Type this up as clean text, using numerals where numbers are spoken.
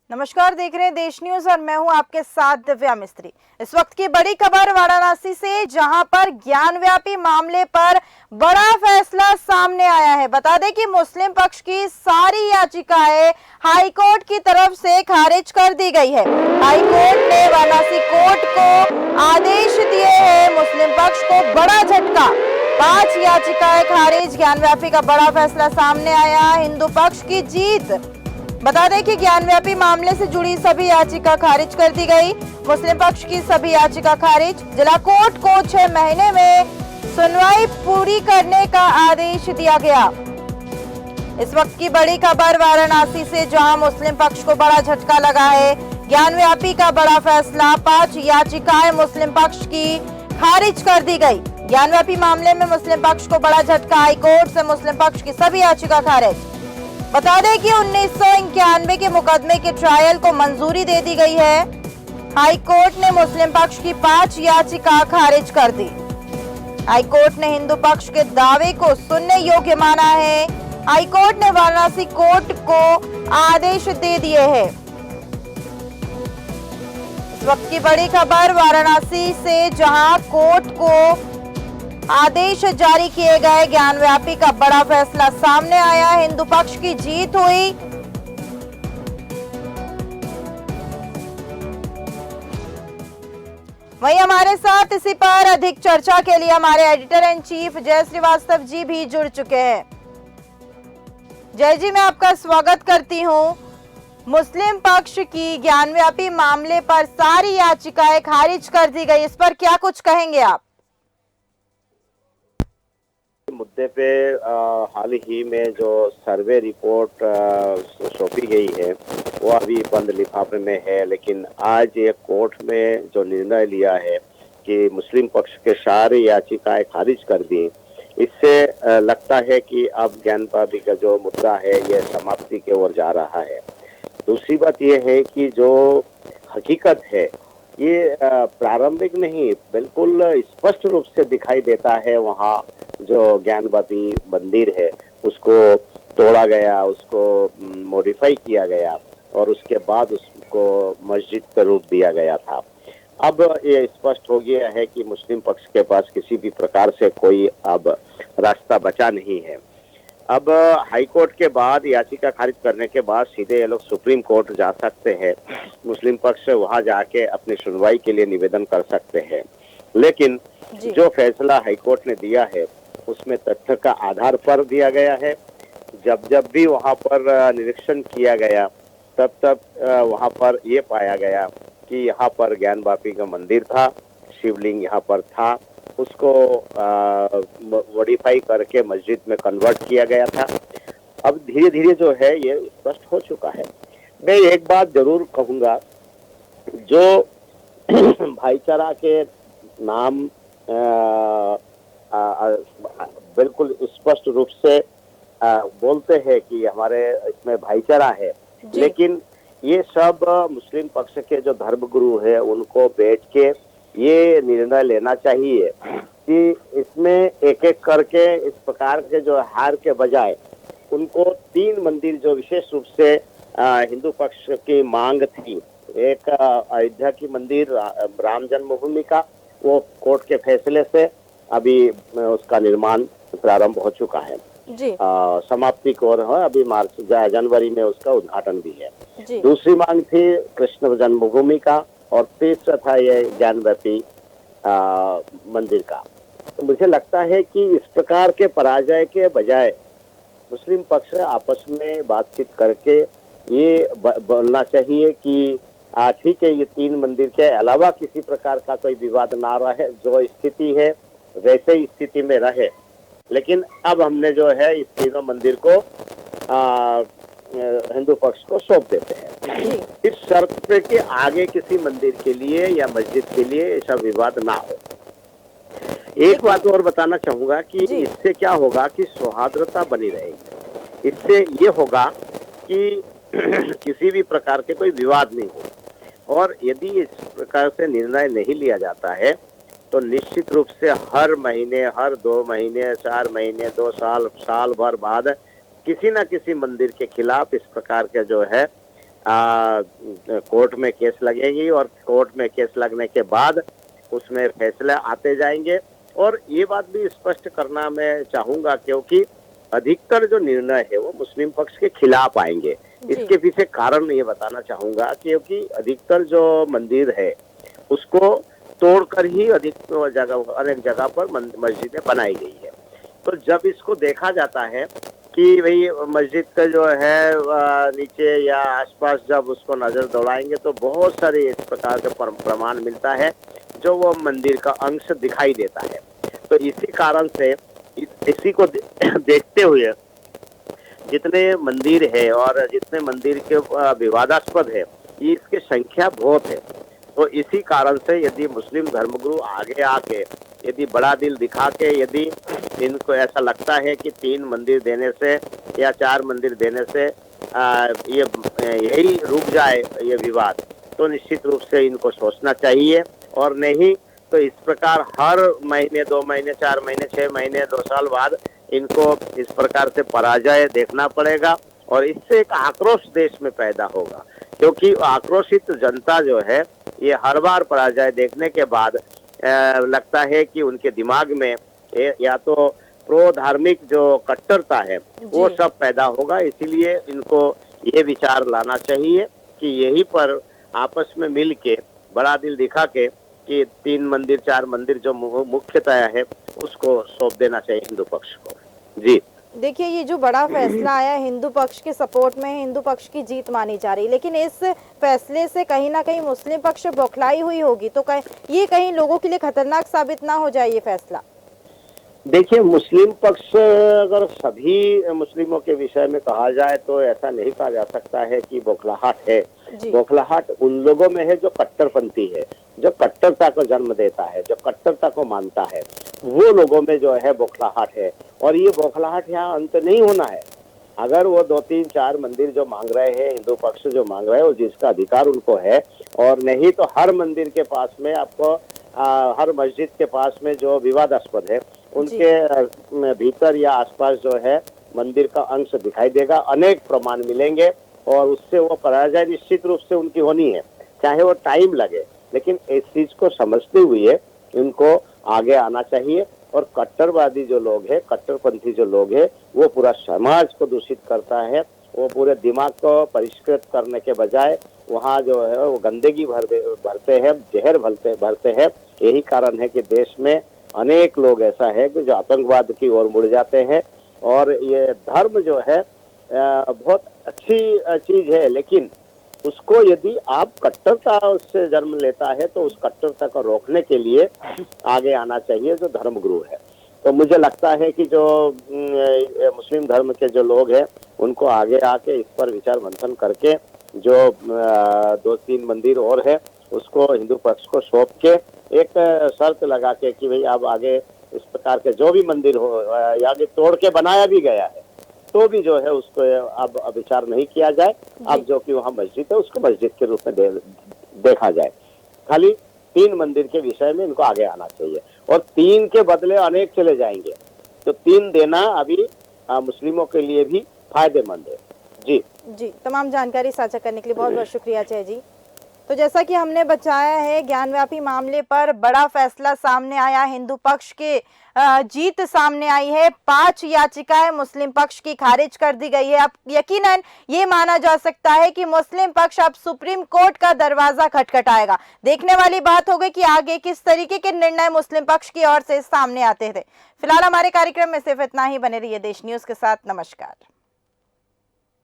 नमस्कार, देख रहे हैं देश न्यूज और मैं हूं आपके साथ दिव्या मिस्त्री। इस वक्त की बड़ी खबर वाराणसी से, जहां पर ज्ञानव्यापी मामले पर बड़ा फैसला सामने आया है। बता दें कि मुस्लिम पक्ष की सारी याचिकाएं हाईकोर्ट की तरफ से खारिज कर दी गई है। हाईकोर्ट ने वाराणसी कोर्ट को आदेश दिए हैं। मुस्लिम पक्ष को बड़ा झटका, 5 याचिकाएं खारिज, ज्ञानव्यापी का बड़ा फैसला सामने आया, हिंदू पक्ष की जीत। बता दें कि ज्ञानव्यापी मामले से जुड़ी सभी याचिका खारिज कर दी गई। मुस्लिम पक्ष की सभी याचिका खारिज। जिला कोर्ट को 6 महीने में सुनवाई पूरी करने का आदेश दिया गया। इस वक्त की बड़ी खबर वाराणसी से, जहां मुस्लिम पक्ष को बड़ा झटका लगा है। ज्ञानव्यापी का बड़ा फैसला, 5 याचिकाएं मुस्लिम पक्ष की खारिज कर दी गई। ज्ञानव्यापी मामले में मुस्लिम पक्ष को बड़ा झटका, हाईकोर्ट से मुस्लिम पक्ष की सभी याचिका खारिज। बता दें कि 1991 के मुकदमे के ट्रायल को मंजूरी दे दी गई है। हाईकोर्ट ने मुस्लिम पक्ष की 5 याचिका खारिज कर दी। हाईकोर्ट ने हिंदू पक्ष के दावे को सुनने योग्य माना है। हाईकोर्ट ने वाराणसी कोर्ट को आदेश दे दिए हैं। इस वक्त की बड़ी खबर वाराणसी से, जहां कोर्ट को आदेश जारी किए गए। ज्ञानव्यापी का बड़ा फैसला सामने आया, हिंदू पक्ष की जीत हुई। वहीं हमारे साथ इसी पर अधिक चर्चा के लिए हमारे एडिटर इन चीफ जय श्रीवास्तव जी भी जुड़ चुके हैं। जय जी, मैं आपका स्वागत करती हूं। मुस्लिम पक्ष की ज्ञानव्यापी मामले पर सारी याचिकाएं खारिज कर दी गई, इस पर क्या कुछ कहेंगे आप? मुद्दे पे हाल ही में जो सर्वे रिपोर्ट सौंपी गई है वो अभी बंद लिफाफे में है, लेकिन आज ये कोर्ट में जो निर्णय लिया है कि मुस्लिम पक्ष के सारी याचिकाएं खारिज कर दी, इससे लगता है कि अब ज्ञानव्यापी का जो मुद्दा है ये समाप्ति की ओर जा रहा है। दूसरी बात ये है कि जो हकीकत है ये प्रारंभिक नहीं, बिल्कुल स्पष्ट रूप से दिखाई देता है। वहाँ जो ज्ञानव्यापी मंदिर है उसको तोड़ा गया, उसको मॉडिफाई किया गया और उसके बाद उसको मस्जिद का रूप दिया गया था। अब ये स्पष्ट हो गया है कि मुस्लिम पक्ष के पास किसी भी प्रकार से कोई अब रास्ता बचा नहीं है। अब हाईकोर्ट के बाद याचिका खारिज करने के बाद सीधे ये लोग सुप्रीम कोर्ट जा सकते हैं। मुस्लिम पक्ष वहां जाके अपनी सुनवाई के लिए निवेदन कर सकते हैं, लेकिन जो फैसला हाईकोर्ट ने दिया है उसमें तथ्य का आधार पर दिया गया है। जब जब भी वहां पर निरीक्षण किया गया तब वहां पर ये पाया गया कि यहाँ पर ज्ञानव्यापी का मंदिर था, शिवलिंग यहाँ पर था, उसको मॉडिफाई करके मस्जिद में कन्वर्ट किया गया था। अब धीरे धीरे जो है ये स्पष्ट हो चुका है। मैं एक बात जरूर कहूँगा, जो भाईचारा के नाम बिल्कुल स्पष्ट रूप से बोलते हैं कि हमारे इसमें भाईचारा है, लेकिन ये सब मुस्लिम पक्ष के जो धर्मगुरु है उनको बैठ के ये निर्णय लेना चाहिए कि इसमें एक एक करके इस प्रकार के जो हार के बजाय उनको 3 मंदिर जो विशेष रूप से हिंदू पक्ष की मांग थी, एक अयोध्या की मंदिर राम जन्मभूमि का, वो कोर्ट के फैसले से अभी उसका निर्माण प्रारंभ हो चुका है जी। समाप्ति की ओर है। अभी जनवरी में उसका उद्घाटन भी है जी। दूसरी मांग थी कृष्ण जन्मभूमि का और तीसरा था ये ज्ञानव्यापी मंदिर का। तो मुझे लगता है कि इस प्रकार के पराजय के बजाय मुस्लिम पक्ष आपस में बातचीत करके ये बोलना चाहिए कि ठीक है, ये 3 मंदिर के अलावा किसी प्रकार का कोई विवाद ना रहे, जो स्थिति है वैसे ही स्थिति में रहे, लेकिन अब हमने जो है इस तीनों मंदिर को हिंदू पक्ष को सौंप देते हैं, इस शर्त पे कि आगे किसी मंदिर के लिए या मस्जिद के लिए ऐसा विवाद ना हो। एक बात और बताना चाहूंगा कि इससे क्या होगा कि सौहार्दता बनी रहेगी। इससे ये होगा कि किसी भी प्रकार के कोई विवाद नहीं हो, और यदि इस प्रकार से निर्णय नहीं लिया जाता है तो निश्चित रूप से हर महीने, हर 2 महीने, 4 महीने, 2 साल, साल भर बाद किसी न किसी मंदिर के खिलाफ इस प्रकार के जो है कोर्ट में केस लगेगी और कोर्ट में केस लगने के बाद उसमें फैसले आते जाएंगे। और ये बात भी स्पष्ट करना मैं चाहूंगा, क्योंकि अधिकतर जो निर्णय है वो मुस्लिम पक्ष के खिलाफ आएंगे। इसके पीछे कारण ये बताना चाहूंगा, क्योंकि अधिकतर जो मंदिर है उसको तोड़कर ही अनेक जगह पर मस्जिदें बनाई गई है। तो जब इसको देखा जाता है कि भाई मस्जिद का जो है नीचे या आसपास जब उसको नजर दौड़ाएंगे तो बहुत सारे इस प्रकार के प्रमाण मिलता है जो वो मंदिर का अंश दिखाई देता है। तो इसी कारण से इसी को देखते हुए जितने मंदिर है और जितने मंदिर के विवादास्पद है, इसकी संख्या बहुत है। तो इसी कारण से यदि मुस्लिम धर्मगुरु आगे आके यदि बड़ा दिल दिखा के यदि इनको ऐसा लगता है कि 3 मंदिर देने से या 4 मंदिर देने से यही रुक जाए ये विवाद, तो निश्चित रूप से इनको सोचना चाहिए। और नहीं तो इस प्रकार हर महीने 2 महीने 4 महीने 6 महीने 2 साल बाद इनको इस प्रकार से पराजय देखना पड़ेगा और इससे एक आक्रोश देश में पैदा होगा, क्योंकि आक्रोशित जनता जो है ये हर बार पराजय देखने के बाद लगता है कि उनके दिमाग में या तो प्रो धार्मिक जो कट्टरता है वो सब पैदा होगा। इसीलिए इनको ये विचार लाना चाहिए कि यही पर आपस में मिल के बड़ा दिल दिखा के कि 3 मंदिर 4 मंदिर जो मुख्यतः है उसको सौंप देना चाहिए हिंदू पक्ष को। जी देखिए, ये जो बड़ा फैसला आया हिंदू पक्ष के सपोर्ट में, हिंदू पक्ष की जीत मानी जा रही, लेकिन इस फैसले से कहीं ना कहीं मुस्लिम पक्ष बौखलाई हुई होगी, तो ये कहीं लोगों के लिए खतरनाक साबित ना हो जाए ये फैसला? देखिए, मुस्लिम पक्ष अगर सभी मुस्लिमों के विषय में कहा जाए तो ऐसा नहीं कहा जा सकता है कि बौखलाहट है। बौखलाहट उन लोगों में है जो कट्टरपंथी है, जो कट्टरता को जन्म देता है, जो कट्टरता को मानता है, वो लोगों में जो है बौखलाहट है। और ये बौखलाहट यहाँ अंत नहीं होना है। अगर वो 2 3 4 मंदिर जो मांग रहे हैं, हिंदू पक्ष जो मांग रहे हैं, वो जिसका अधिकार उनको है, और नहीं तो हर मंदिर के पास में आपको हर मस्जिद के पास में जो विवादास्पद है उनके भीतर या आसपास जो है मंदिर का अंश दिखाई देगा, अनेक प्रमाण मिलेंगे और उससे वो पराजय निश्चित रूप से उनकी होनी है, चाहे वो टाइम लगे। लेकिन इस चीज को समझते हुए इनको आगे आना चाहिए। और कट्टरवादी जो लोग हैं, कट्टरपंथी जो लोग हैं, वो पूरा समाज को दूषित करता है। वो पूरे दिमाग को परिष्कृत करने के बजाय वहाँ जो है वो गंदगी भरते हैं, जहर भरते हैं। यही कारण है कि देश में अनेक लोग ऐसा है कि जो आतंकवाद की ओर मुड़ जाते हैं। और ये धर्म जो है बहुत अच्छी चीज है, लेकिन उसको यदि आप कट्टरता उससे जन्म लेता है तो उस कट्टरता को रोकने के लिए आगे आना चाहिए जो धर्मगुरु है। तो मुझे लगता है कि जो मुस्लिम धर्म के जो लोग हैं उनको आगे आके इस पर विचार मंथन करके जो 2 3 मंदिर और है उसको हिंदू पक्ष को सौंप के एक शर्त लगा के कि भाई अब आगे इस प्रकार के जो भी मंदिर हो या तोड़ के बनाया भी गया है तो भी जो है उसको अब विचार नहीं किया जाए। अब जो कि वहाँ मस्जिद है उसको मस्जिद के रूप में देखा जाए। खाली 3 मंदिर के विषय में इनको आगे आना चाहिए और 3 के बदले अनेक चले जाएंगे, तो 3 देना अभी मुस्लिमों के लिए भी फायदेमंद है। जी तमाम जानकारी साझा करने के लिए बहुत बहुत शुक्रिया जय जी। तो जैसा कि हमने बचाया है, ज्ञानव्यापी मामले पर बड़ा फैसला सामने आया, हिंदू पक्ष के जीत सामने आई है। 5 याचिकाएं मुस्लिम पक्ष की खारिज कर दी गई है। अब यकीनन ये माना जा सकता है कि मुस्लिम पक्ष अब सुप्रीम कोर्ट का दरवाजा खटखटाएगा। देखने वाली बात होगी कि आगे किस तरीके के निर्णय मुस्लिम पक्ष की ओर से सामने आते थे। फिलहाल हमारे कार्यक्रम में सिर्फ इतना ही। बने रहिए देश न्यूज के साथ। नमस्कार।